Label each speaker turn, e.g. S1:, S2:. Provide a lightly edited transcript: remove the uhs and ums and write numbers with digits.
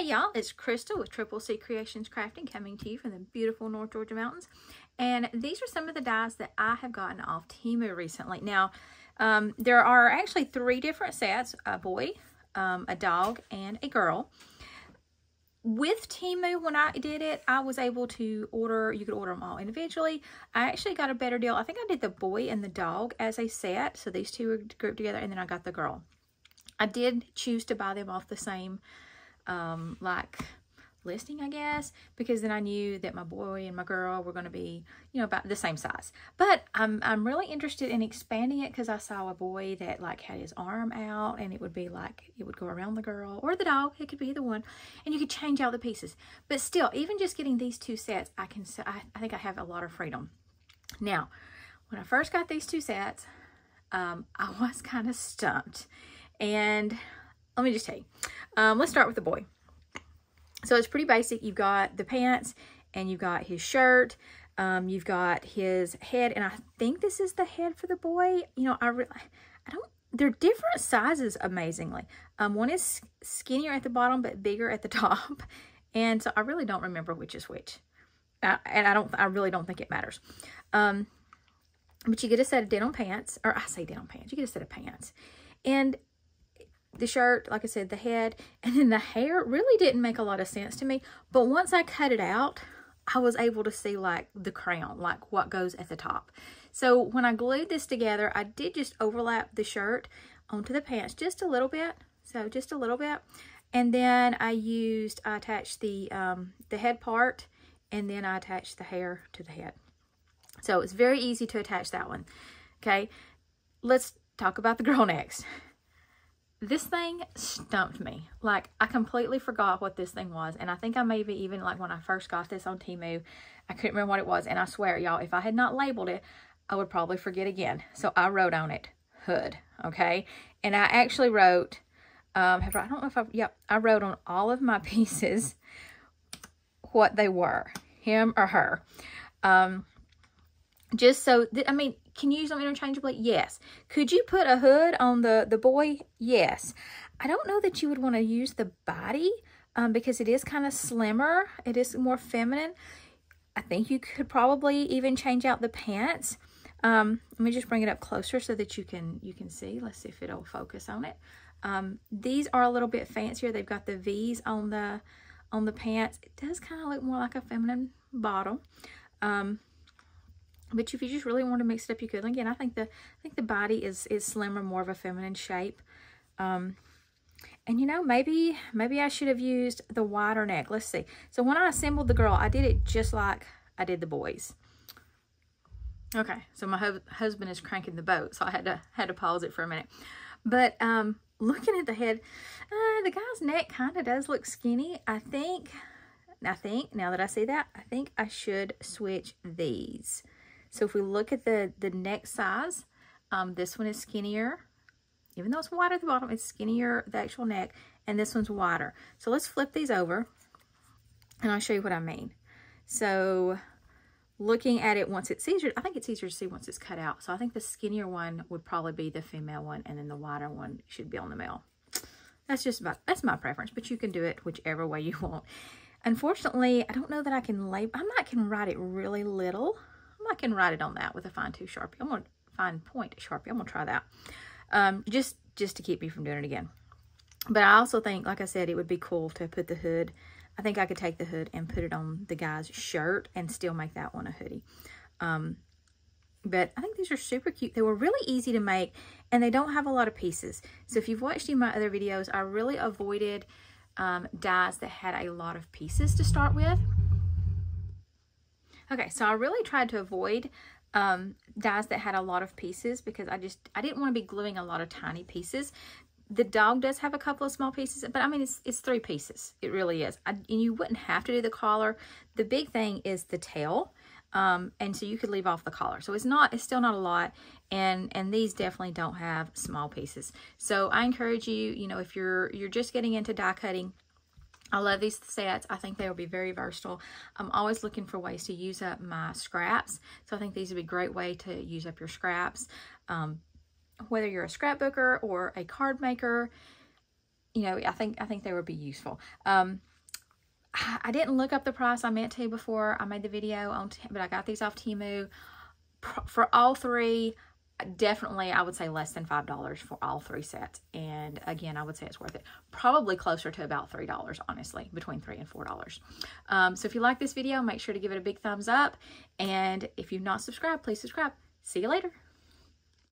S1: Hey y'all, it's Crystal with Triple C Creations Crafting coming to you from the beautiful North Georgia mountains. And these are some of the dies that I have gotten off Temu recently. Now, there are actually 3 different sets, a boy, a dog, and a girl. With Temu, when I did it, I was able to order, you could order them all individually. I actually got a better deal. I think I did the boy and the dog as a set. So these 2 were grouped together, and then I got the girl. I did choose to buy them off the same like listing, I guess, because then I knew that my boy and my girl were going to be, you know, about the same size. But I'm really interested in expanding it because I saw a boy that like had his arm out, and it would be like, it would go around the girl or the dog. It could be either one, and you could change out the pieces. But still, even just getting these 2 sets, I think I have a lot of freedom. Now, when I first got these 2 sets, I was kind of stumped. And let me just tell you, let's start with the boy. So it's pretty basic. You've got the pants, and you've got his shirt. You've got his head, and I think this is the head for the boy. You know, I don't, they're different sizes, amazingly. One is skinnier at the bottom, but bigger at the top. And so I really don't remember which is which. And I really don't think it matters. But you get a set of denim pants, or I say denim pants, you get a set of pants. And the shirt, like I said, the head, and then the hair really didn't make a lot of sense to me. But once I cut it out, I was able to see like the crown, like what goes at the top. So when I glued this together, I did just overlap the shirt onto the pants just a little bit. So just a little bit. And then I attached the head part, and then I attached the hair to the head. So it's very easy to attach that one. Okay, let's talk about the girl next. This thing stumped me. Like, I completely forgot what this thing was. And I think I maybe even, like, when I first got this on Temu, I couldn't remember what it was. And I swear, y'all, if I had not labeled it, I would probably forget again. So I wrote on it, hood, okay? And I actually wrote, I wrote on all of my pieces what they were, him or her. Just so, I mean, can you use them interchangeably? Yes. Could you put a hood on the boy? Yes. I don't know that you would want to use the body because it is kind of slimmer. It is more feminine. I think you could probably even change out the pants. Let me just bring it up closer so that you can see. Let's see if it'll focus on it. These are a little bit fancier. They've got the V's on the pants. It does kind of look more like a feminine bottom. But if you just really want to mix it up, you could. And again, I think the body is slimmer, more of a feminine shape. And you know, maybe I should have used the wider neck. Let's see. So when I assembled the girl, I did it just like I did the boys. Okay, so my husband is cranking the boat, so I had to pause it for a minute. But looking at the head, the guy's neck kind of does look skinny. I think now that I see that, I think I should switch these. So if we look at the neck size, this one is skinnier. Even though it's wider at the bottom, it's skinnier, the actual neck, and this one's wider. So let's flip these over, and I'll show you what I mean. So looking at it once it's easier, I think it's easier to see once it's cut out. So I think the skinnier one would probably be the female one, and then the wider one should be on the male. That's my preference, but you can do it whichever way you want. Unfortunately, I don't know that I can label. I might can write it really little. I can write it on that with a fine point Sharpie. I'm gonna try that. Just to keep me from doing it again. But I also think, like I said, it would be cool to put the hood. I think I could take the hood and put it on the guy's shirt and still make that one a hoodie. But I think these are super cute. They were really easy to make, and they don't have a lot of pieces. So if you've watched any of my other videos, I really avoided dies that had a lot of pieces to start with. Okay, so I really tried to avoid dies that had a lot of pieces because I didn't want to be gluing a lot of tiny pieces. The dog does have a couple of small pieces, but I mean, it's 3 pieces. It really is. And you wouldn't have to do the collar. The big thing is the tail, and so you could leave off the collar. So it's still not a lot, and these definitely don't have small pieces. So I encourage you, you know, if you're just getting into die cutting, I love these sets. I think they will be very versatile. I'm always looking for ways to use up my scraps. So I think these would be a great way to use up your scraps. Whether you're a scrapbooker or a card maker, you know, I think they would be useful. I didn't look up the price. I meant to before I made the video on, but I got these off Temu. For all three, definitely I would say less than $5 for all three sets. And again, I would say it's worth it. Probably closer to about $3, honestly, between $3 and $4. So if you like this video, make sure to give it a big thumbs up. And if you've not subscribed, please subscribe. See you later.